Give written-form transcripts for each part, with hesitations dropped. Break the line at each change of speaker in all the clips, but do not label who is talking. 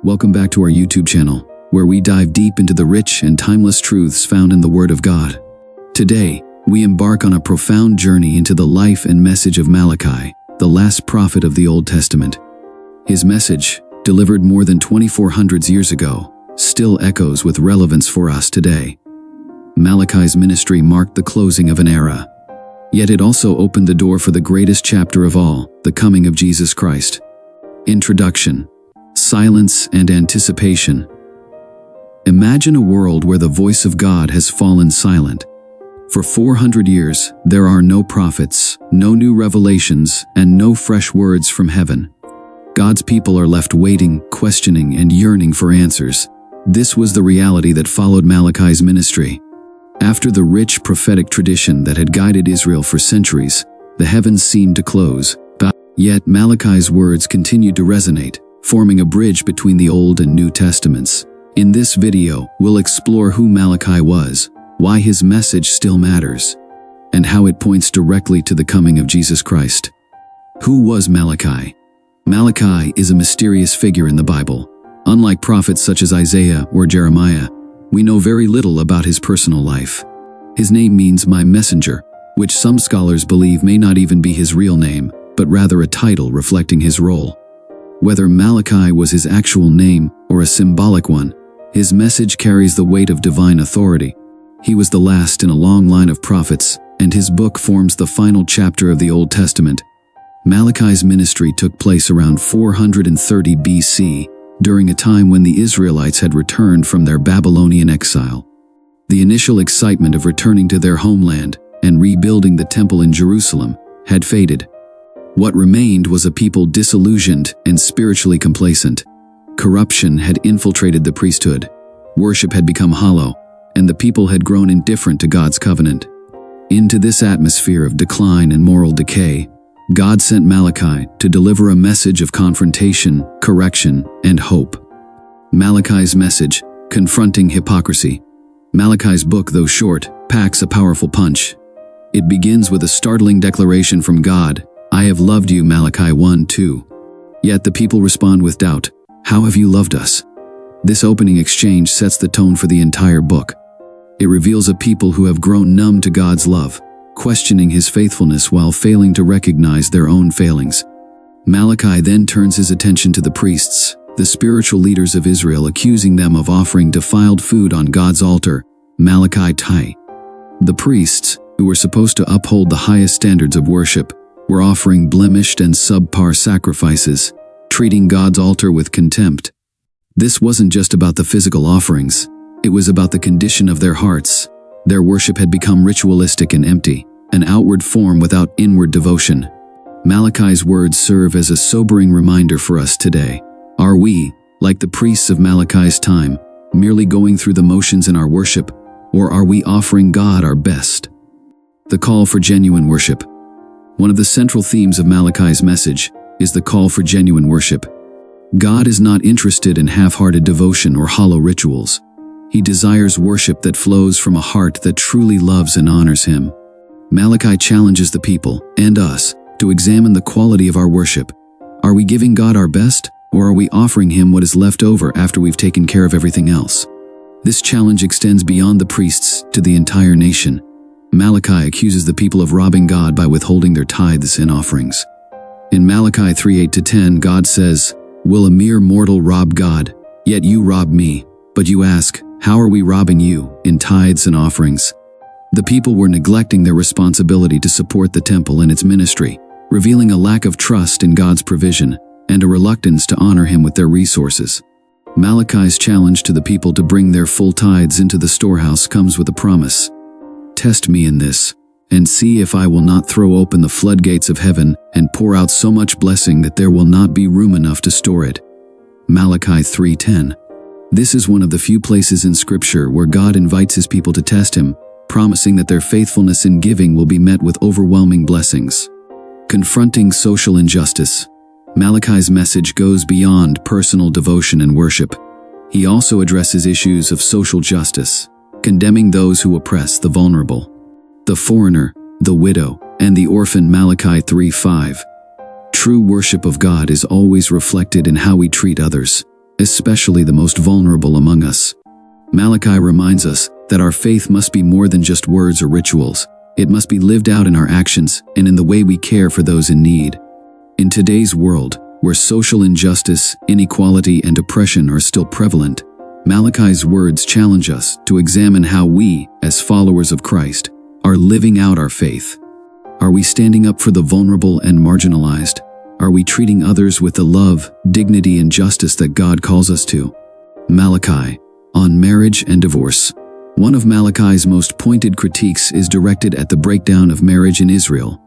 Welcome back to our YouTube channel, where we dive deep into the rich and timeless truths found in the Word of God. Today, we embark on a profound journey into the life and message of Malachi, the last prophet of the Old Testament. His message, delivered more than 2,400 years ago, still echoes with relevance for us today. Malachi's ministry marked the closing of an era. Yet it also opened the door for the greatest chapter of all, the coming of Jesus Christ. Introduction. Silence and anticipation. Imagine a world where the voice of God has fallen silent. For 400 years, there are no prophets, no new revelations, and no fresh words from heaven. God's people are left waiting, questioning, and yearning for answers. This was the reality that followed Malachi's ministry. After the rich prophetic tradition that had guided Israel for centuries, the heavens seemed to close. Yet Malachi's words continued to resonate, forming a bridge between the Old and New Testaments. In this video, we'll explore who Malachi was, why his message still matters, and how it points directly to the coming of Jesus Christ. Who was Malachi? Malachi is a mysterious figure in the Bible. Unlike prophets such as Isaiah or Jeremiah, we know very little about his personal life. His name means "my messenger," which some scholars believe may not even be his real name, but rather a title reflecting his role. Whether Malachi was his actual name or a symbolic one, his message carries the weight of divine authority. He was the last in a long line of prophets, and his book forms the final chapter of the Old Testament. Malachi's ministry took place around 430 BC, during a time when the Israelites had returned from their Babylonian exile. The initial excitement of returning to their homeland and rebuilding the temple in Jerusalem had faded. What remained was a people disillusioned and spiritually complacent. Corruption had infiltrated the priesthood, worship had become hollow, and the people had grown indifferent to God's covenant. Into this atmosphere of decline and moral decay, God sent Malachi to deliver a message of confrontation, correction, and hope. Malachi's message, confronting hypocrisy. Malachi's book, though short, packs a powerful punch. It begins with a startling declaration from God, "I have loved you," Malachi 1:2. Yet the people respond with doubt, "How have you loved us?" This opening exchange sets the tone for the entire book. It reveals a people who have grown numb to God's love, questioning his faithfulness while failing to recognize their own failings. Malachi then turns his attention to the priests, the spiritual leaders of Israel, accusing them of offering defiled food on God's altar, Malachi 2. The priests, who were supposed to uphold the highest standards of worship, were offering blemished and subpar sacrifices, treating God's altar with contempt. This wasn't just about the physical offerings, it was about the condition of their hearts. Their worship had become ritualistic and empty, an outward form without inward devotion. Malachi's words serve as a sobering reminder for us today. Are we, like the priests of Malachi's time, merely going through the motions in our worship, or are we offering God our best? The call for genuine worship. One of the central themes of Malachi's message is the call for genuine worship. God is not interested in half-hearted devotion or hollow rituals. He desires worship that flows from a heart that truly loves and honors him. Malachi challenges the people, and us, to examine the quality of our worship. Are we giving God our best, or are we offering him what is left over after we've taken care of everything else? This challenge extends beyond the priests to the entire nation. Malachi accuses the people of robbing God by withholding their tithes and offerings. In Malachi 3:8-10, God says, "Will a mere mortal rob God? Yet you rob me." But you ask, "How are we robbing you?" In tithes and offerings. The people were neglecting their responsibility to support the temple and its ministry, revealing a lack of trust in God's provision and a reluctance to honor him with their resources. Malachi's challenge to the people to bring their full tithes into the storehouse comes with a promise. "Test me in this, and see if I will not throw open the floodgates of heaven and pour out so much blessing that there will not be room enough to store it." Malachi 3:10. This is one of the few places in Scripture where God invites his people to test him, promising that their faithfulness in giving will be met with overwhelming blessings. Confronting social injustice. Malachi's message goes beyond personal devotion and worship. He also addresses issues of social justice, condemning those who oppress the vulnerable, the foreigner, the widow, and the orphan. Malachi 3:5. True worship of God is always reflected in how we treat others. especially the most vulnerable among us. Malachi reminds us that our faith must be more than just words or rituals. It must be lived out in our actions and in the way we care for those in need. In today's world, where social injustice, inequality, and oppression are still prevalent, Malachi's words challenge us to examine how we, as followers of Christ, are living out our faith. Are we standing up for the vulnerable and marginalized? Are we treating others with the love, dignity, and justice that God calls us to? Malachi, on marriage and divorce. One of Malachi's most pointed critiques is directed at the breakdown of marriage in Israel.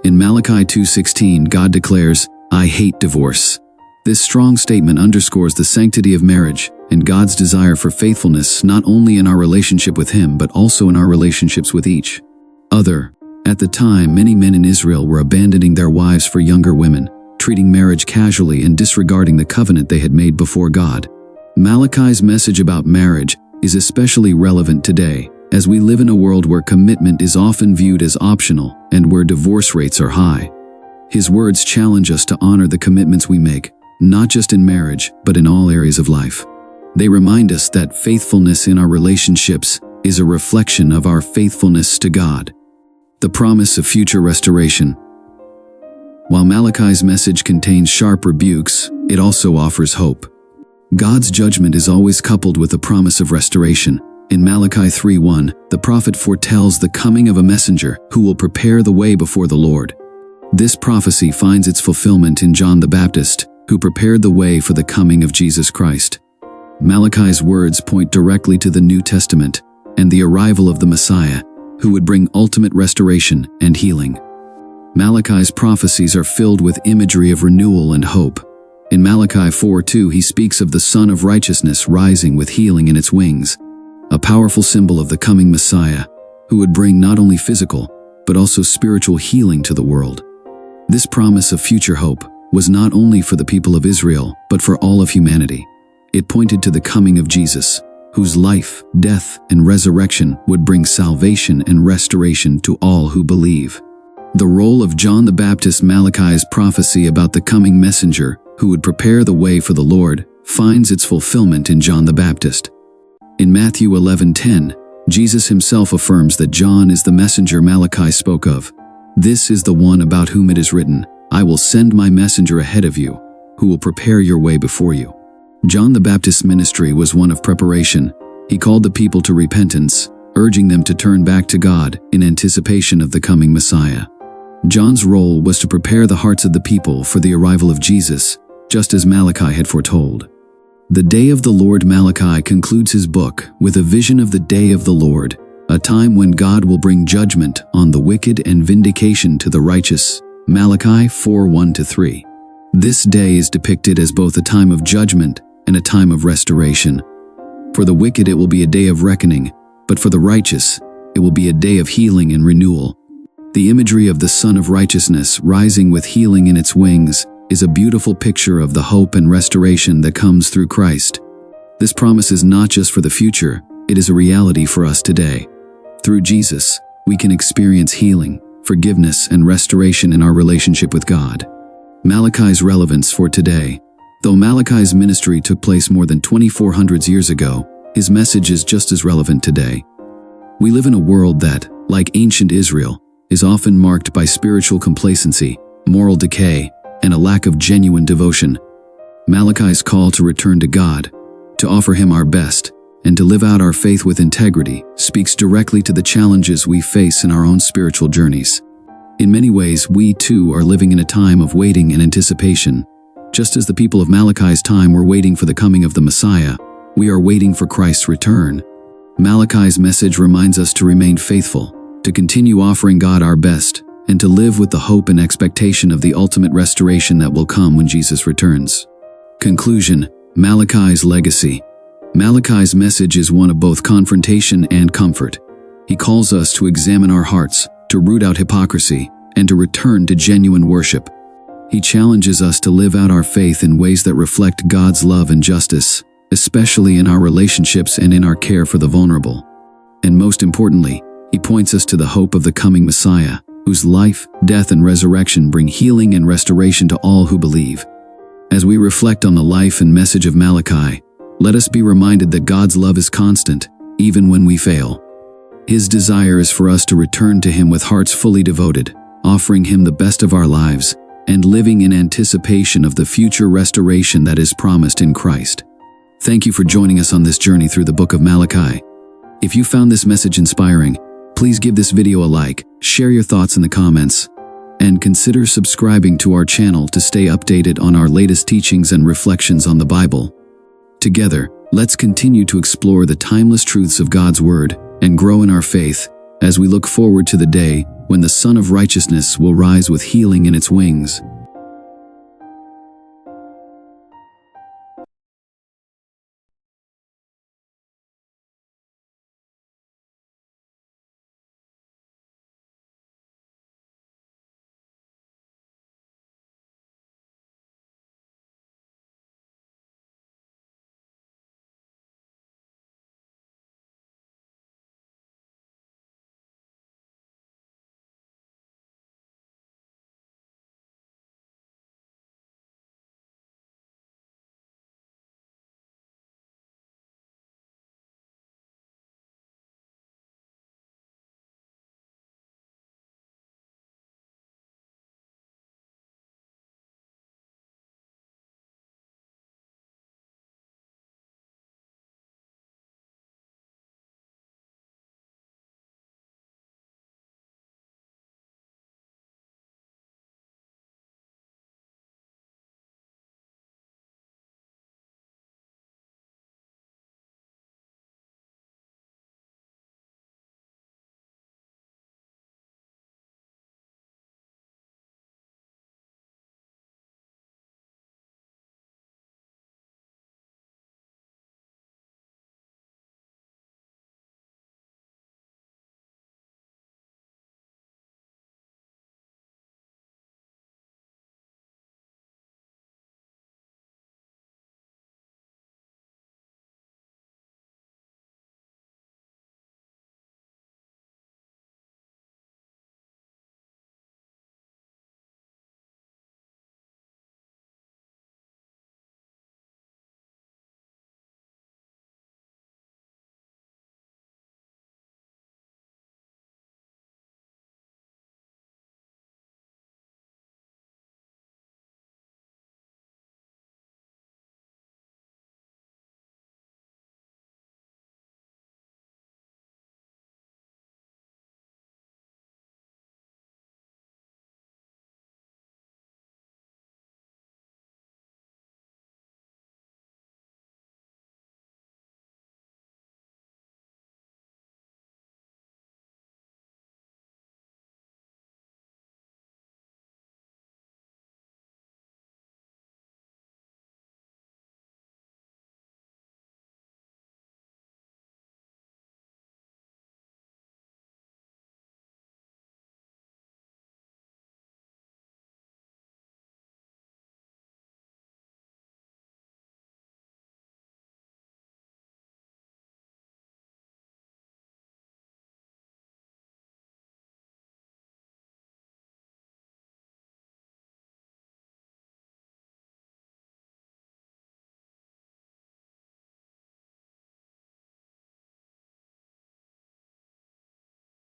In Malachi 2:16, God declares, "I hate divorce." This strong statement underscores the sanctity of marriage and God's desire for faithfulness not only in our relationship with Him but also in our relationships with each other. At the time, many men in Israel were abandoning their wives for younger women, treating marriage casually and disregarding the covenant they had made before God. Malachi's message about marriage is especially relevant today, as we live in a world where commitment is often viewed as optional and where divorce rates are high. His words challenge us to honor the commitments we make, not just in marriage, but in all areas of life. They remind us that faithfulness in our relationships is a reflection of our faithfulness to God. The promise of future restoration. While Malachi's message contains sharp rebukes, it also offers hope. God's judgment is always coupled with the promise of restoration. In Malachi 3:1, the prophet foretells the coming of a messenger who will prepare the way before the Lord. This prophecy finds its fulfillment in John the Baptist, who prepared the way for the coming of Jesus Christ. Malachi's words point directly to the New Testament and the arrival of the Messiah, who would bring ultimate restoration and healing. Malachi's prophecies are filled with imagery of renewal and hope. In Malachi 4:2, he speaks of the Son of Righteousness rising with healing in its wings, a powerful symbol of the coming Messiah, who would bring not only physical, but also spiritual healing to the world. This promise of future hope was not only for the people of Israel, but for all of humanity. It pointed to the coming of Jesus, whose life, death, and resurrection would bring salvation and restoration to all who believe. The role of John the Baptist, Malachi's prophecy about the coming messenger who would prepare the way for the Lord, finds its fulfillment in John the Baptist. In Matthew 11:10, Jesus himself affirms that John is the messenger Malachi spoke of. "This is the one about whom it is written, 'I will send my messenger ahead of you, who will prepare your way before you.'" John the Baptist's ministry was one of preparation. He called the people to repentance, urging them to turn back to God in anticipation of the coming Messiah. John's role was to prepare the hearts of the people for the arrival of Jesus, just as Malachi had foretold. The Day of the Lord. Malachi concludes his book with a vision of the Day of the Lord, a time when God will bring judgment on the wicked and vindication to the righteous. Malachi 4:1-3. This day is depicted as both a time of judgment and a time of restoration. For the wicked it will be a day of reckoning, but for the righteous it will be a day of healing and renewal. The imagery of the Son of Righteousness rising with healing in its wings is a beautiful picture of the hope and restoration that comes through Christ. This promise is not just for the future, it is a reality for us today. Through Jesus, we can experience healing, forgiveness, and restoration in our relationship with God. Malachi's relevance for today. Though Malachi's ministry took place more than 2,400 years ago, his message is just as relevant today. We live in a world that, like ancient Israel, is often marked by spiritual complacency, moral decay, and a lack of genuine devotion. Malachi's call to return to God, to offer Him our best, and to live out our faith with integrity speaks directly to the challenges we face in our own spiritual journeys. In many ways, we too are living in a time of waiting and anticipation. Just as the people of Malachi's time were waiting for the coming of the Messiah, we are waiting for Christ's return. Malachi's message reminds us to remain faithful, to continue offering God our best, and to live with the hope and expectation of the ultimate restoration that will come when Jesus returns. Conclusion. Malachi's legacy. Malachi's message is one of both confrontation and comfort. He calls us to examine our hearts, to root out hypocrisy, and to return to genuine worship. He challenges us to live out our faith in ways that reflect God's love and justice, especially in our relationships and in our care for the vulnerable. And most importantly, he points us to the hope of the coming Messiah, whose life, death, and resurrection bring healing and restoration to all who believe. As we reflect on the life and message of Malachi, let us be reminded that God's love is constant, even when we fail. His desire is for us to return to Him with hearts fully devoted, offering Him the best of our lives, and living in anticipation of the future restoration that is promised in Christ. Thank you for joining us on this journey through the Book of Malachi. If you found this message inspiring, please give this video a like, share your thoughts in the comments, and consider subscribing to our channel to stay updated on our latest teachings and reflections on the Bible. Together, let's continue to explore the timeless truths of God's Word and grow in our faith as we look forward to the day when the Sun of Righteousness will rise with healing in its wings.